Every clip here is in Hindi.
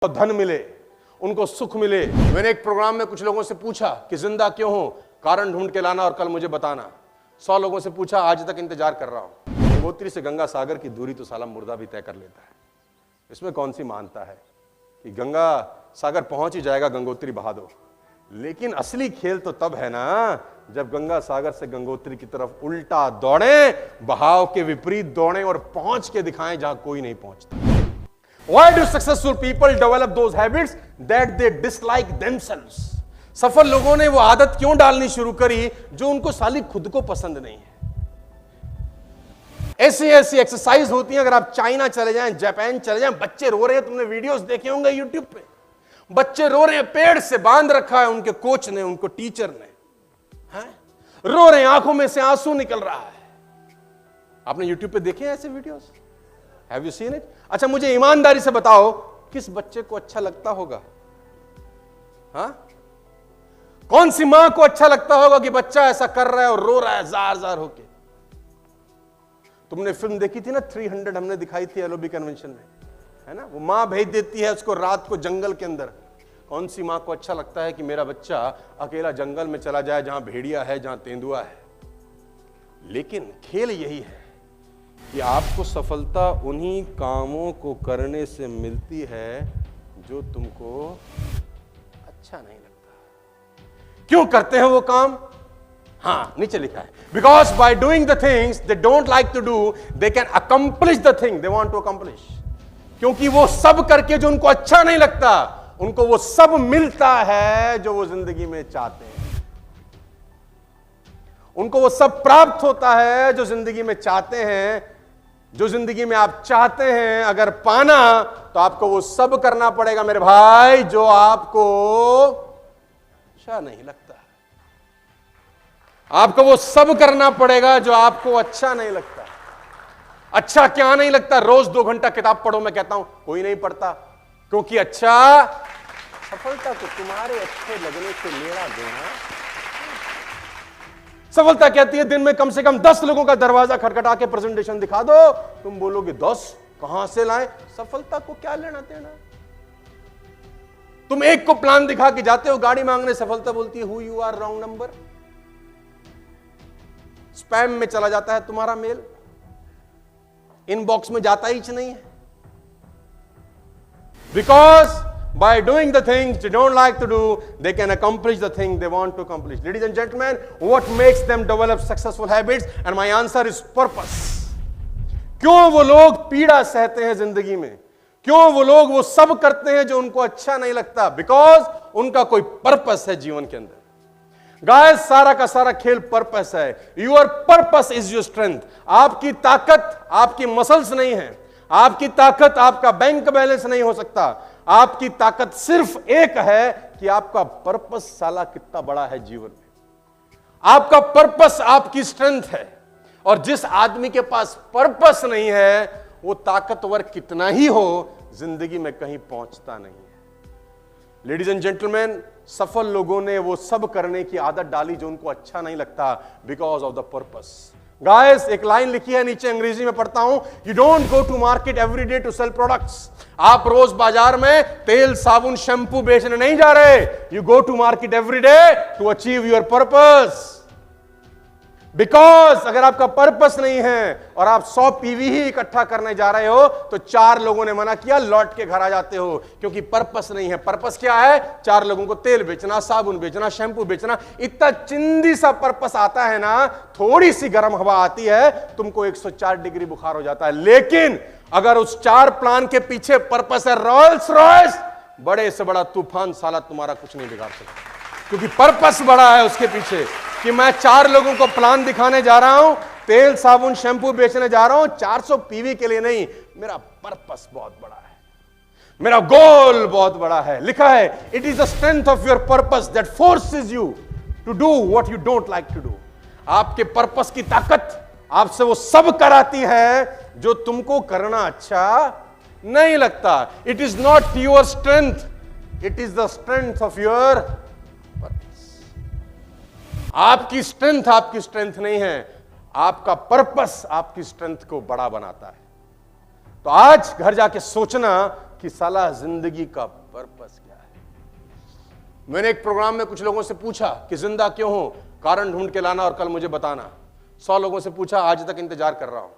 धन मिले, उनको सुख मिले। मैंने एक प्रोग्राम में कुछ लोगों से पूछा कि जिंदा क्यों हो, कारण ढूंढ के लाना और कल मुझे बताना। 100 लोगों से पूछा, आज तक इंतजार कर रहा हूं। गंगोत्री से गंगा सागर की दूरी तो साला मुर्दा भी तय कर लेता है, इसमें कौन सी मानता है कि गंगा सागर पहुंच ही जाएगा, गंगोत्री बहा दो। लेकिन असली खेल तो तब है ना जब गंगा सागर से गंगोत्री की तरफ उल्टा दौड़े, बहाव के विपरीत दौड़े और पहुंच के दिखाएं जहां कोई नहीं पहुंचता। Why do successful people develop those habits that they dislike themselves? सफल लोगों ने वो आदत क्यों डालनी शुरू करी जो उनको साली खुद को पसंद नहीं है। ऐसी ऐसी एक्सरसाइज होती है, अगर आप चाइना चले जाएं, जापान चले जाएं, बच्चे रो रहे हैं, तुमने वीडियोस देखे होंगे यूट्यूब पे, बच्चे रो रहे हैं, पेड़ से बांध रखा है उनके कोच ने, उनको टीचर ने, रो रहे हैं, आंखों में से आंसू निकल रहा है। आपने यूट्यूब पे देखे हैं ऐसे videos? Have you seen it? अच्छा, मुझे ईमानदारी से बताओ, किस बच्चे को अच्छा लगता होगा? कौन सी मां को अच्छा लगता होगा कि बच्चा ऐसा कर रहा है और रो रहा है जार जार होके? तुमने फिल्म देखी थी ना 300, हमने दिखाई थी LOB कन्वेंशन में, है ना? वो मां भेज देती है उसको रात को जंगल के अंदर। कौन सी मां को अच्छा लगता है कि मेरा बच्चा अकेला जंगल में चला जाए जहां भेड़िया है, जहां तेंदुआ है? लेकिन खेल यही है कि आपको सफलता उन्हीं कामों को करने से मिलती है जो तुमको अच्छा नहीं लगता। क्यों करते हैं वो काम? नीचे लिखा है, because by doing the things they don't like to do, they can accomplish the thing they want to accomplish. क्योंकि वो सब करके जो उनको अच्छा नहीं लगता, उनको वो सब मिलता है जो वो जिंदगी में चाहते हैं। उनको वो सब प्राप्त होता है जो जिंदगी में चाहते हैं। जो जिंदगी में आप चाहते हैं अगर पाना, तो आपको वो सब करना पड़ेगा मेरे भाई जो आपको अच्छा नहीं लगता। आपको वो सब करना पड़ेगा जो आपको अच्छा नहीं लगता। अच्छा क्या नहीं लगता? रोज 2 घंटा किताब पढ़ो, मैं कहता हूं कोई नहीं पढ़ता, क्योंकि अच्छा सफलता को तुम्हारे अच्छे लगने से लेना देना। सफलता कहती है दिन में कम से कम 10 लोगों का दरवाजा खटखटा के प्रेजेंटेशन दिखा दो। तुम बोलोगे 10 कहां से लाए? सफलता को क्या लेना देना? तुम एक को प्लान दिखा के जाते हो गाड़ी मांगने, सफलता बोलती है who you are, wrong number. Spam में चला जाता है तुम्हारा मेल, इनबॉक्स में जाता ही नहीं है। Because by doing the things they don't like to do, they can accomplish the thing they want to accomplish. Ladies and gentlemen, what makes them develop successful habits? And my answer is purpose. क्यों वो लोग पीड़ा सहते हैं जिंदगी में? क्यों वो लोग वो सब करते हैं जो उनको अच्छा नहीं लगता? Because उनका कोई पर्पस है जीवन के अंदर। गाइस, सारा का सारा खेल पर्पस है। Your purpose is your strength. आपकी ताकत आपकी मसल्स नहीं है, आपकी ताकत आपका बैंक बैलेंस नहीं हो सकता। आपकी ताकत सिर्फ एक है कि आपका पर्पस साला कितना बड़ा है जीवन में। आपका पर्पस आपकी स्ट्रेंथ है। और जिस आदमी के पास पर्पस नहीं है, वो ताकतवर कितना ही हो, जिंदगी में कहीं पहुंचता नहीं है। लेडीज एंड जेंटलमैन, सफल लोगों ने वो सब करने की आदत डाली जो उनको अच्छा नहीं लगता, because of the purpose. Guys, एक लाइन लिखी है नीचे, अंग्रेजी में पढ़ता हूं, you don't go to market every day to sell products. आप रोज बाजार में तेल, साबुन, शैम्पू बेचने नहीं जा रहे। You go to market every day to achieve your purpose. Because अगर आपका पर्पस नहीं है और आप 100 पीवी ही इकट्ठा करने जा रहे हो, तो 4 लोगों ने मना किया, लौट के घर आ जाते हो, क्योंकि पर्पस नहीं है। पर्पस क्या है? 4 लोगों को तेल बेचना, साबुन बेचना, शैम्पू बेचना। इतना चिंदी सा पर्पस आता है ना, थोड़ी सी गर्म हवा आती है, तुमको 104 डिग्री बुखार हो जाता है। लेकिन अगर उस 4 प्लान के पीछे पर्पस है रोल्स रॉयस, बड़े से बड़ा तूफान साला तुम्हारा कुछ नहीं बिगाड़ सकता, क्योंकि पर्पस बड़ा है उसके पीछे कि मैं 4 लोगों को प्लान दिखाने जा रहा हूं, तेल, साबुन, शैम्पू बेचने जा रहा हूं, 400 पीवी के लिए नहीं। मेरा पर्पस बहुत बड़ा है, मेरा गोल बहुत बड़ा है। लिखा है, it is the strength of your purpose that forces you to do what you don't like to do. आपके पर्पस की ताकत आपसे वो सब कराती है जो तुमको करना अच्छा नहीं लगता। It is not your strength, it is the strength of your purpose. आपकी स्ट्रेंथ नहीं है, आपका पर्पस आपकी स्ट्रेंथ को बड़ा बनाता है। तो आज घर जाके सोचना कि साला जिंदगी का पर्पस क्या है। मैंने एक प्रोग्राम में कुछ लोगों से पूछा कि जिंदा क्यों हो, कारण ढूंढ के लाना और कल मुझे बताना। 100 लोगों से पूछा, आज तक इंतजार कर रहा हूं।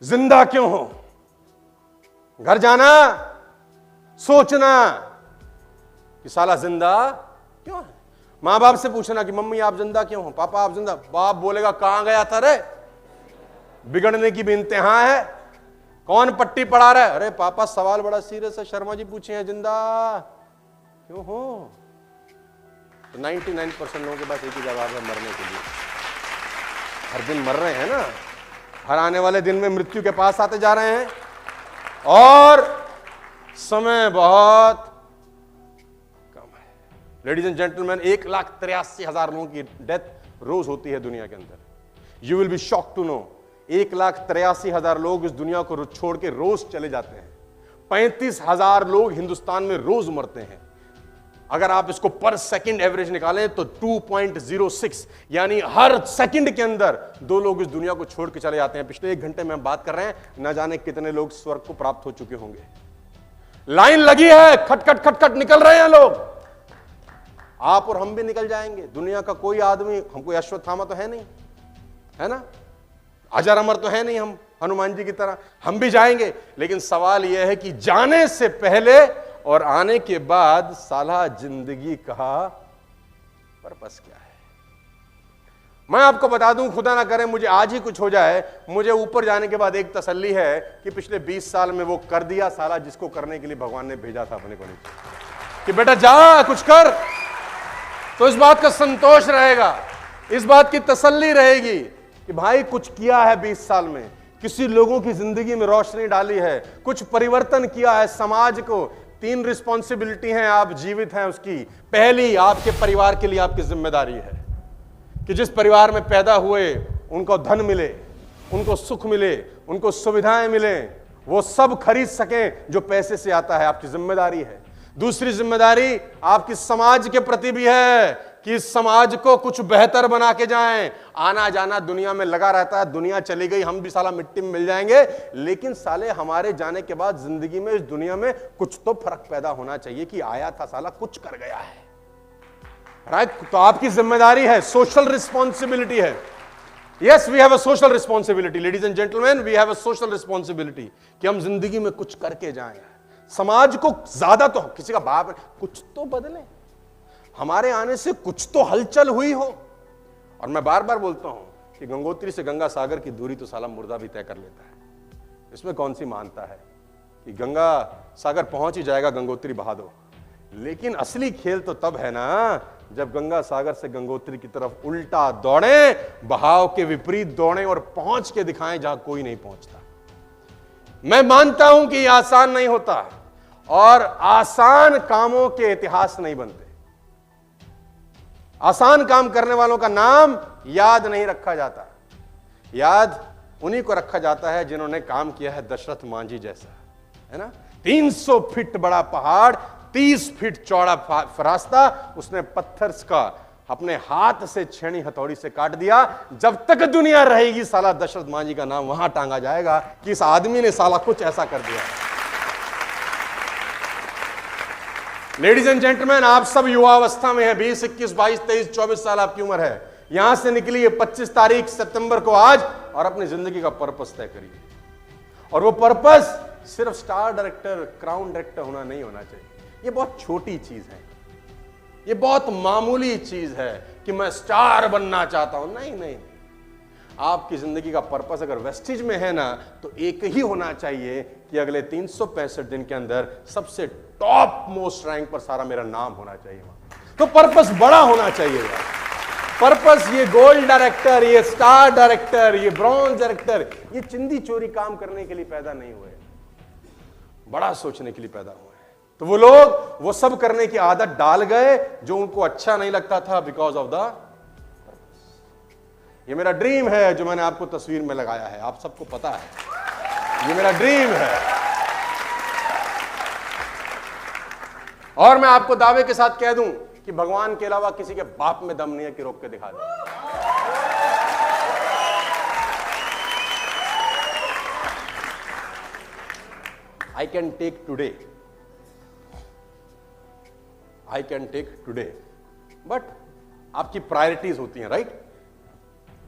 जिंदा क्यों हो? घर जाना, सोचना कि साला जिंदा क्यों है। मां बाप से पूछना कि मम्मी आप जिंदा क्यों हो, पापा आप जिंदा। बाप बोलेगा कहां गया था रे, बिगड़ने की भी इंतहा है, कौन पट्टी पढ़ा रहा है। अरे पापा सवाल बड़ा सीरियस है, शर्मा जी पूछे हैं जिंदा क्यों हो। तो 99% लोगों के पास एक ही जवाब है, मरने के लिए। हर दिन मर रहे हैं ना, हर आने वाले दिन में मृत्यु के पास आते जा रहे हैं और समय बहुत कम है। लेडीज एंड जेंटलमैन, 1,83,000 लोगों की डेथ रोज होती है दुनिया के अंदर। You will be shocked to know 1,83,000 लोग इस दुनिया को छोड़ के रोज चले जाते हैं। 35,000 लोग हिंदुस्तान में रोज मरते हैं। अगर आप इसको पर सेकंड एवरेज निकालें तो 2.06, यानी हर सेकंड के अंदर 2 लोग इस दुनिया को छोड़ के चले जाते हैं। पिछले 1 घंटे में हम बात कर रहे हैं, न जाने कितने लोग स्वर्ग को प्राप्त हो चुके होंगे। लाइन लगी है, खटखट खटखट निकल रहे हैं लोग। आप और हम भी निकल जाएंगे। दुनिया का कोई आदमी, हम कोई अश्वत्थामा तो है नहीं, है ना, अजर अमर तो है नहीं हम हनुमान जी की तरह, हम भी जाएंगे। लेकिन सवाल यह है कि जाने से पहले और आने के बाद साला जिंदगी का पर्पस क्या है। मैं आपको बता दूं, खुदा ना करे मुझे आज ही कुछ हो जाए, मुझे ऊपर जाने के बाद एक तसल्ली है कि पिछले 20 साल में वो कर दिया साला जिसको करने के लिए भगवान ने भेजा था अपने को नीचे, कि बेटा जा कुछ कर। तो इस बात का संतोष रहेगा, इस बात की तसल्ली रहेगी कि भाई कुछ किया है 20 साल में, किसी लोगों की जिंदगी में रोशनी डाली है, कुछ परिवर्तन किया है समाज को। 3 रिस्पॉन्सिबिलिटी हैं, आप जीवित हैं उसकी। पहली, आपके परिवार के लिए आपकी जिम्मेदारी है कि जिस परिवार में पैदा हुए उनको धन मिले, उनको सुख मिले, उनको सुविधाएं मिले, वो सब खरीद सकें जो पैसे से आता है, आपकी जिम्मेदारी है। दूसरी जिम्मेदारी आपकी समाज के प्रति भी है कि इस समाज को कुछ बेहतर बना के जाएं। आना जाना दुनिया में लगा रहता है, दुनिया चली गई, हम भी साला मिट्टी में मिल जाएंगे, लेकिन साले हमारे जाने के बाद जिंदगी में इस दुनिया में कुछ तो फर्क पैदा होना चाहिए कि आया था साला कुछ कर गया है, राइट। तो आपकी जिम्मेदारी है, सोशल रिस्पॉन्सिबिलिटी है। Yes, we have a social responsibility, ladies and gentleman, we have a social responsibility कि हम जिंदगी में कुछ करके जाएं, समाज को ज्यादा तो किसी का बाप कुछ तो बदले, हमारे आने से कुछ तो हलचल हुई हो। और मैं बार बार बोलता हूं कि गंगोत्री से गंगा सागर की दूरी तो साला मुर्दा भी तय कर लेता है। इसमें कौन सी मानता है कि गंगा सागर पहुंच ही जाएगा, गंगोत्री बहा दो। लेकिन असली खेल तो तब है ना जब गंगा सागर से गंगोत्री की तरफ उल्टा दौड़े, बहाव के विपरीत दौड़े और पहुंच के दिखाएं जहां कोई नहीं पहुंचता। मैं मानता हूं कि यह आसान नहीं होता और आसान कामों के इतिहास नहीं बनते। आसान काम करने वालों का नाम याद नहीं रखा जाता, याद उन्हीं को रखा जाता है जिन्होंने काम किया है दशरथ मांझी जैसा, है ना। 300 फीट बड़ा पहाड़, 30 फीट चौड़ा रास्ता, उसने पत्थर का अपने हाथ से छेनी हथौड़ी से काट दिया। जब तक दुनिया रहेगी साला दशरथ मांझी का नाम वहां टांगा जाएगा कि इस आदमी ने साला कुछ ऐसा कर दिया। लेडीज एंड जेंटलमैन, आप सब युवावस्था में हैं, 20, 21, 22, 23, 24 साल आपकी उम्र है। यहां से निकलिए 25 तारीख सितंबर को आज और अपनी जिंदगी का पर्पस तय करिए। और वो पर्पस सिर्फ स्टार डायरेक्टर, क्राउन डायरेक्टर होना नहीं होना चाहिए। ये बहुत छोटी चीज है, ये बहुत मामूली चीज है कि मैं स्टार बनना चाहता हूं। नहीं नहीं, आपकी जिंदगी का पर्पस अगर वेस्टिज में है ना, तो एक ही होना चाहिए कि अगले 365 दिन के अंदर सबसे टॉप मोस्ट रैंक पर सारा मेरा नाम होना चाहिए। तो पर्पस बड़ा होना चाहिए यार। पर्पस ये गोल्ड डायरेक्टर, ये स्टार डायरेक्टर, ये ब्रॉन्ज डायरेक्टर, ये चिंदी चोरी काम करने के लिए पैदा नहीं हुए, बड़ा सोचने के लिए पैदा हुए। तो वो लोग वो सब करने की आदत डाल गए जो उनको अच्छा नहीं लगता था, बिकॉज ऑफ द पर्पस। ये मेरा ड्रीम है जो मैंने आपको तस्वीर में लगाया है, आप सबको पता है ये मेरा ड्रीम है। और मैं आपको दावे के साथ कह दूं कि भगवान के अलावा किसी के बाप में दम नहीं है कि रोक के दिखा दे। I can take today. I can take today. But आपकी प्रायोरिटीज होती हैं, राइट?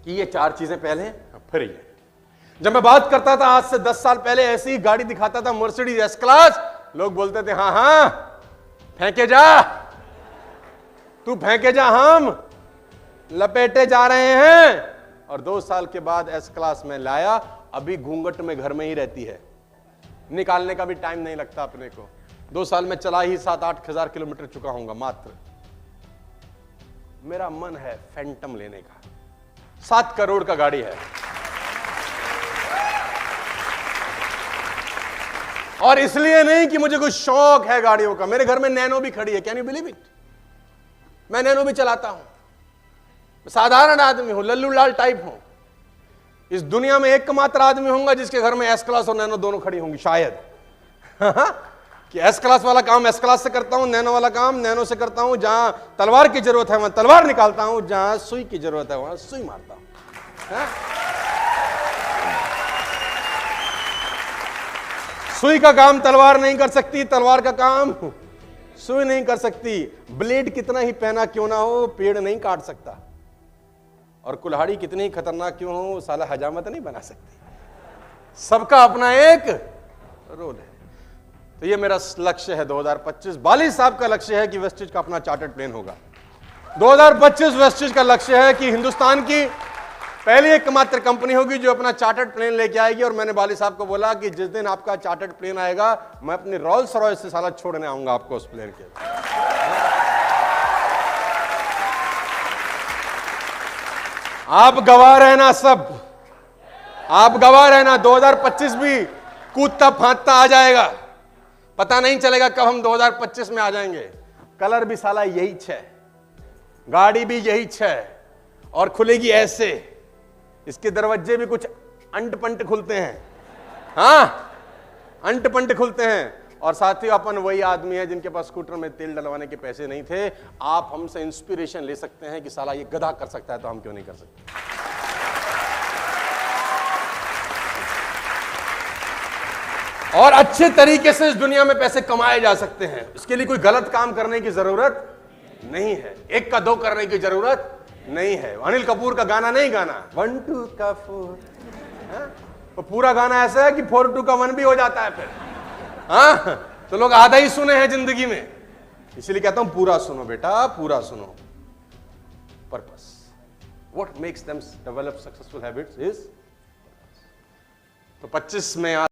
कि ये 4 चीजें पहले फिर ये। जब मैं बात करता था आज से 10 साल पहले, ऐसी ही गाड़ी दिखाता था मर्सिडीज एस क्लास, लोग बोलते थे हाँ हाँ फेंके जा, तू फेंके जा, हम लपेटे जा रहे हैं। और 2 साल के बाद एस क्लास में लाया, अभी घूंघट में घर में ही रहती है, निकालने का भी टाइम नहीं लगता अपने को। 2 साल में चला ही 7-8 हजार किलोमीटर चुका हूंगा मात्र। मेरा मन है फैंटम लेने का, 7 करोड़ का गाड़ी है। और इसलिए नहीं कि मुझे कोई शौक है गाड़ियों का, मेरे घर में नैनो भी खड़ी है, कैन यू बिलीव इट? मैं नैनो भी चलाता हूं। साधारण आदमी हूं, लल्लू लाल टाइप हूं। इस दुनिया में एकमात्र आदमी होऊंगा जिसके घर में एस क्लास और नैनो दोनों खड़ी होंगी शायद। कि एस क्लास वाला काम एस क्लास से करता हूं, नैनो वाला काम नैनो से करता हूं। जहां तलवार की जरूरत है वहां तलवार निकालता हूं, जहां सुई की जरूरत है वहां सुई मारता हूं। सुई का काम तलवार नहीं कर सकती, तलवार का काम सुई नहीं कर सकती। ब्लेड कितना ही पहना क्यों ना हो, पेड़ नहीं काट सकता। और कुल्हाड़ी कितनी खतरनाक क्यों हो, साला हजामत नहीं बना सकती। सबका अपना एक रोल है। तो ये मेरा लक्ष्य है 2025। बाली साहब का लक्ष्य है कि वेस्टेज का अपना चार्टर्ड प्लेन होगा। 2025 वेस्टेज का लक्ष्य है कि हिंदुस्तान की पहली एकमात्र कंपनी होगी जो अपना चार्टर्ड प्लेन लेके आएगी। और मैंने बाली साहब को बोला कि जिस दिन आपका चार्टर्ड प्लेन आएगा, मैं अपनी रोल्स रॉयस से साला छोड़ने आऊंगा आपको उस प्लेन के। आप गवाह रहना, सब आप गवाह रहना। 2025 भी कूदता फांदता आ जाएगा, पता नहीं चलेगा कब हम 2025 में आ जाएंगे। कलर भी साला यही 6, गाड़ी भी यही 6, और खुलेगी ऐसे। इसके दरवाजे भी कुछ अंट पंट खुलते हैं, हाँ अंट पंट खुलते हैं। और साथ ही अपन वही आदमी है जिनके पास स्कूटर में तेल डलवाने के पैसे नहीं थे। आप हमसे इंस्पिरेशन ले सकते हैं कि साला ये गधा कर सकता है तो हम क्यों नहीं कर सकते। और अच्छे तरीके से इस दुनिया में पैसे कमाए जा सकते हैं। इसके लिए कोई गलत काम करने की जरूरत नहीं है, 1 का 2 करने की जरूरत नहीं है। अनिल कपूर का गाना नहीं गाना 1 2 का 4, तो पूरा गाना ऐसा है कि 4 2 का 1 भी हो जाता है फिर। हाँ, तो लोग आधा ही सुने हैं जिंदगी में। इसलिए कहता हूं पूरा सुनो बेटा, पूरा सुनो। Purpose, what makes them develop successful habits is. तो 25 में